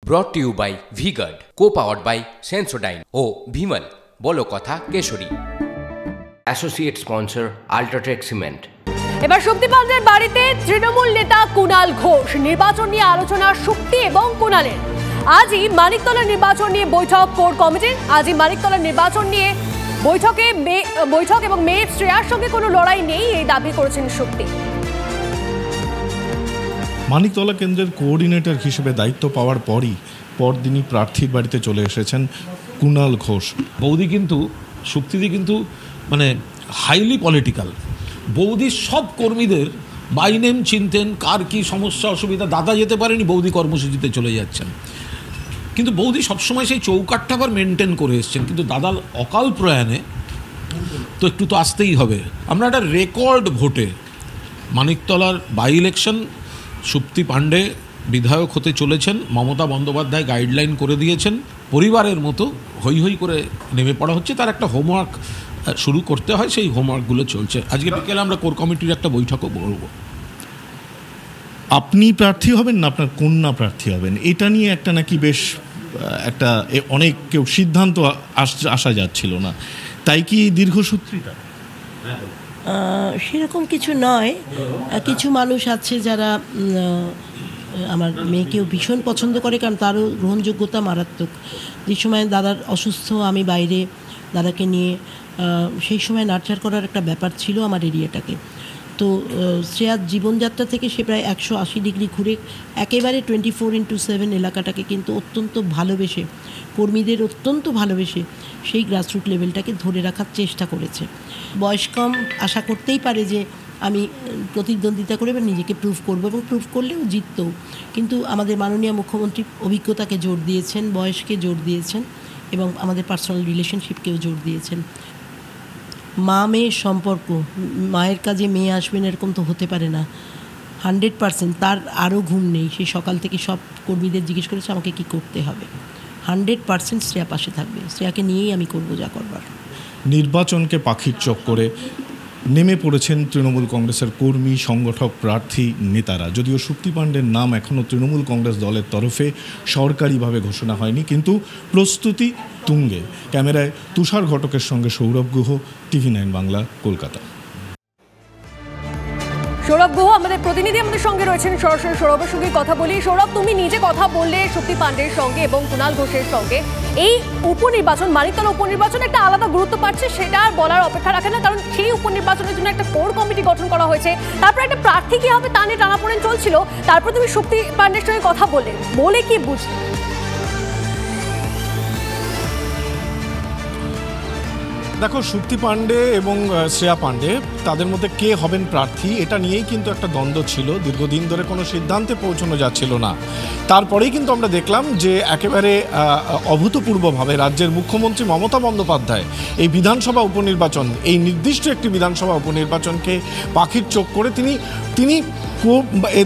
brought to you by V-Guard, co-powered by Sensodyne O Vimal বলো কথা Kesari. Associate sponsor UltraTech cement. এবার শক্তি পান্ডের বাড়িতে তৃণমূল নেতা কুণাল ঘোষ। নির্বাচন নিয়ে আলোচনা শক্তি এবং কুণালের। আজই মানিকতলার নির্বাচন নিয়ে বৈঠক কোর কমিটির। আজই মানিকতলার নির্বাচন নিয়ে বৈঠক এবং মেয়ে শ্রেয়ার সঙ্গে কোনো লড়াই নেই, এই দাবি করেছেন শক্তি। মানিকতলা কেন্দ্রের কোঅর্ডিনেটর হিসেবে দায়িত্ব পাওয়ার পরদিনই প্রার্থীর বাড়িতে চলে এসেছেন কুণাল ঘোষ। বৌদি কিন্তু শক্তিদি কিন্তু মানে হাইলি পলিটিক্যাল। বৌদি সব কর্মীদের বাই নেম চিনতেন, কার কী সমস্যা অসুবিধা। দাদা যেতে পারেনি, বৌদি কর্মসূচিতে চলে যাচ্ছেন, কিন্তু বৌদি সবসময় সেই চৌকাঠটা আবার মেনটেন করে এসছেন। কিন্তু দাদার অকাল প্রয়াণে তো একটু তো আসতেই হবে। আমরা একটা রেকর্ড ভোটে মানিকতলার বাই ইলেকশন শক্তি পান্ডে বিধায়ক হতে চলেছেন। মমতা বন্দ্যোপাধ্যায় গাইডলাইন করে দিয়েছেন, পরিবারের মতো হৈ হৈ করে নেমে পড়া হচ্ছে। তার একটা হোমওয়ার্ক শুরু করতে হয়, সেই হোমওয়ার্কগুলো চলছে। আজকে বিকেলে আমরা কোর কমিটির একটা বৈঠকও বলব। আপনি প্রার্থী হবেন না আপনার কন্যা প্রার্থী হবেন, এটা নিয়ে একটা নাকি বেশ একটা অনেক কেউ সিদ্ধান্ত আসা যাচ্ছিল না, তাই কি দীর্ঘসূত্রিতা? সেরকম কিছু নয়। কিছু মানুষ আছে যারা আমার মেয়েকেও ভীষণ পছন্দ করে, কারণ তারও গ্রহণযোগ্যতা মারাত্মক। যে সময় দাদার অসুস্থ, আমি বাইরে দাদাকে নিয়ে সেই সময় নার্চার করার একটা ব্যাপার ছিল আমার এরিয়াটাকে। তো শ্রেয়ার জীবনযাত্রা থেকে সে প্রায় 180 ডিগ্রি ঘুরে একেবারে 24/7 এলাকাটাকে কিন্তু অত্যন্ত ভালোবেসে, কর্মীদের অত্যন্ত ভালোবেসে সেই গ্রাসরুট লেভেলটাকে ধরে রাখার চেষ্টা করেছে। বয়স কম, আশা করতেই পারে যে আমি প্রতিদ্বন্দ্বিতা করে বা নিজেকে প্রুভ করবো, এবং প্রুভ করলেও জিততেও। কিন্তু আমাদের মাননীয় মুখ্যমন্ত্রী অভিজ্ঞতাকে জোর দিয়েছেন, বয়সকে জোর দিয়েছেন, এবং আমাদের পার্সোনাল রিলেশনশিপকেও জোর দিয়েছেন। মা মেয়ের সম্পর্ক, মায়ের কাজে মেয়ে আসবেন এরকম তো হতে পারে না। 100% তার আরও ঘুম নেই। সে সকাল থেকে সব কর্মীদের জিজ্ঞেস করেছে আমাকে কি করতে হবে। 100% শ্রেয়া পাশে থাকবে। শ্রেয়াকে নিয়েই আমি করবো যা করবার। নির্বাচনকে পাখির চোখ করে নেমে পড়েছেন তৃণমূল কংগ্রেসের কর্মী, সংগঠক, প্রার্থী, নেতারা। যদিও শক্তি পান্ডের নাম এখনও তৃণমূল কংগ্রেস দলের তরফে সরকারিভাবে ঘোষণা হয়নি, কিন্তু প্রস্তুতি তুঙ্গে। ক্যামেরায় তুষার ঘটকের সঙ্গে সৌরভ গুহ, TV9 বাংলা, কলকাতা। সৌরভ গুহ আমাদের প্রতিনিধি আমাদের সঙ্গে রয়েছেন, সরাসরি সৌরভের সঙ্গে কথা বলি। সৌরভ, তুমি নিজে কথা বললে শক্তি পান্ডের সঙ্গে এবং কুণাল ঘোষের সঙ্গে। এই উপনির্বাচন, মানিকতলা উপনির্বাচন একটা আলাদা গুরুত্ব পাচ্ছে, সেটা আর বলার অপেক্ষা রাখে না, কারণ সেই উপনির্বাচনের জন্য একটা কোর কমিটি গঠন করা হয়েছে। তারপর একটা প্রার্থী কি হবে তা নিয়ে টানাপোড়েন চলছিল। তারপর তুমি শক্তি পান্ডের সঙ্গে কথা বলে কি বুঝলে? দেখো, শক্তি পান্ডে এবং শ্রেয়া পান্ডে, তাদের মধ্যে কে হবেন প্রার্থী, এটা নিয়েই কিন্তু একটা দ্বন্দ্ব ছিল। দীর্ঘদিন ধরে কোনো সিদ্ধান্তে পৌঁছানো যাচ্ছিল না। তারপরেই কিন্তু আমরা দেখলাম যে একেবারে অভূতপূর্বভাবে রাজ্যের মুখ্যমন্ত্রী মমতা বন্দ্যোপাধ্যায় এই বিধানসভা উপনির্বাচন, এই নির্দিষ্ট একটি বিধানসভা উপনির্বাচনকে পাখির চোখ করে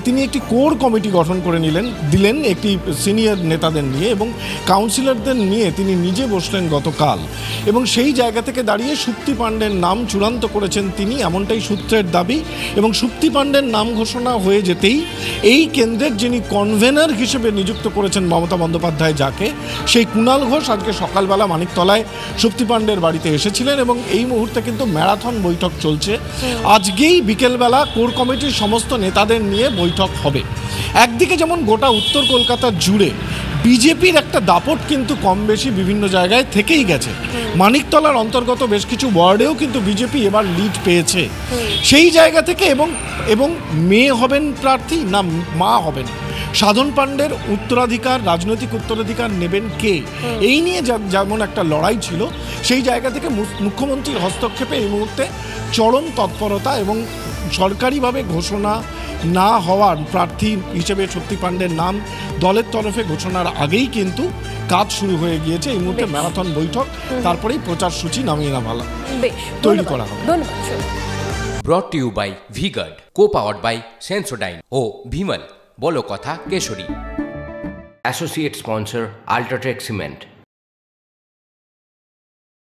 তিনি একটি কোর কমিটি গঠন করে দিলেন একটি সিনিয়র নেতাদের নিয়ে এবং কাউন্সিলরদের নিয়ে তিনি নিজে বসলেন গতকাল। এবং সেই জায়গা থেকে দাঁড়িয়ে শক্তি পান্ডের নাম চূড়ান্ত করেছেন তিনি, এমনটাই সূত্রের দাবি। এবং শক্তি পান্ডের নাম ঘোষণা হয়ে যেতেই এই কেন্দ্রের যিনি কনভেনার হিসেবে নিযুক্ত করেছেন মমতা বন্দ্যোপাধ্যায়, যাকে, সেই কুণাল ঘোষ আজকে সকালবেলা মানিকতলায় শক্তি পান্ডের বাড়িতে এসেছিলেন। এবং এই মুহূর্তে কিন্তু ম্যারাথন বৈঠক চলছে। আজকেই বিকেলবেলা কোর কমিটির সমস্ত নেতাদের নিয়ে বৈঠক হবে। একদিকে যেমন গোটা উত্তর কলকাতা জুড়ে বিজেপির একটা দাপট কিন্তু কম বেশি বিভিন্ন জায়গায় থেকেই গেছে। মানিকতলার অন্তর্গত বেশ কিছু ওয়ার্ডেও কিন্তু বিজেপি এবার লিড পেয়েছে। সেই জায়গা থেকে এবং মেয়ে হবেন প্রার্থী না মা হবেন, সাধন পান্ডের উত্তরাধিকার, রাজনৈতিক উত্তরাধিকার নেবেন কে, এই নিয়ে যেমন একটা লড়াই ছিল, সেই জায়গা থেকে মুখ্যমন্ত্রীর হস্তক্ষেপে এই মুহূর্তে চরম তৎপরতা এবং সরকারিভাবে ঘোষণা না হওয়ার প্রার্থী হিসেবে শক্তি পান্ডের নাম দলের তরফে ঘোষণার আগেই কিন্তু কাজ শুরু হয়ে গিয়েছে। এই মুহূর্তে ম্যারাথন বৈঠক, তারপরেই প্রচার সূচি নামিয়ে তৈরি করা হবে। brought to you by V-Guard, co-powered by Sensodyne O Vimal বলো কথা Kesari. Associate sponsor UltraTech cement.